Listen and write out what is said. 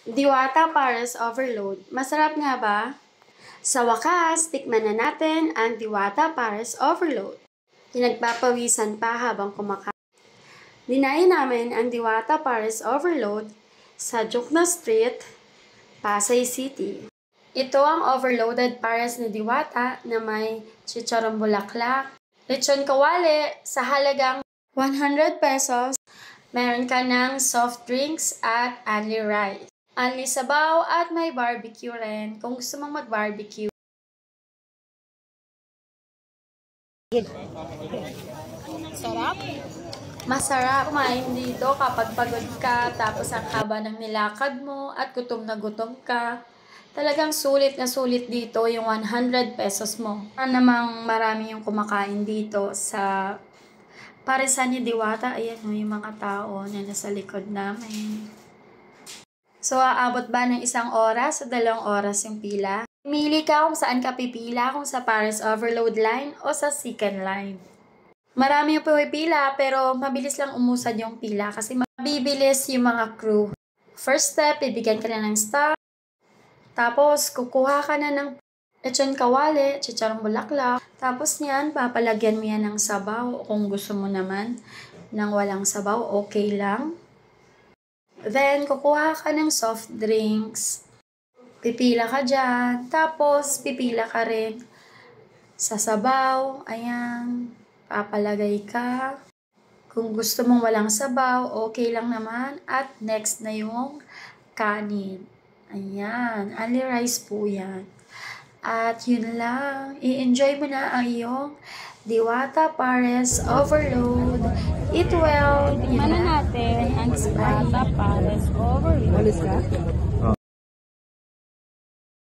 Diwata Pares Overload. Masarap nga ba? Sa wakas, tikman na natin ang Diwata Pares Overload. Pinagpapawisan pa habang kumakain. Dinayo namin ang Diwata Pares Overload sa Jukna Street, Pasay City. Ito ang overloaded pares na diwata na may chicharong bulaklak, lechon kawali sa halagang 100 pesos. Meron ka ng soft drinks at only rice. Only sabaw at may barbecue rin kung gusto mong mag-barbecue. Sarap? Masarap kumain dito kapag pagod ka, tapos ang haba ng nilakad mo at gutom na gutom ka. Talagang sulit na sulit dito yung 100 pesos mo. Namang marami yung kumakain dito sa paresan ni Diwata. Ayan yung mga tao na nasa likod namin. So, aabot ba ng 1 oras o 2 oras yung pila? Pili ka kung saan ka pipila, kung sa Pares Overload line o sa second line. Marami yung pumipila pero mabilis lang umusad yung pila kasi mabibilis yung mga crew. First step, bibigyan ka na ng stock. Tapos, kukuha ka na ng lechon kawali, chicharong bulaklak. Tapos niyan, papalagyan mo yan ng sabaw. Kung gusto mo naman ng walang sabaw, okay lang. Then, kukuha ka ng soft drinks. Pipila ka dyan. Tapos, pipila ka rin sa sabaw. Ayan. Papalagay ka. Kung gusto mong walang sabaw, okay lang naman. At next na yung kanin. Ayan. Only rice po yan. At yun lang. I-enjoy mo na ang iyong Diwata Pares Overload. Eat well. Tikman na natin ang Diwata Pares Overload.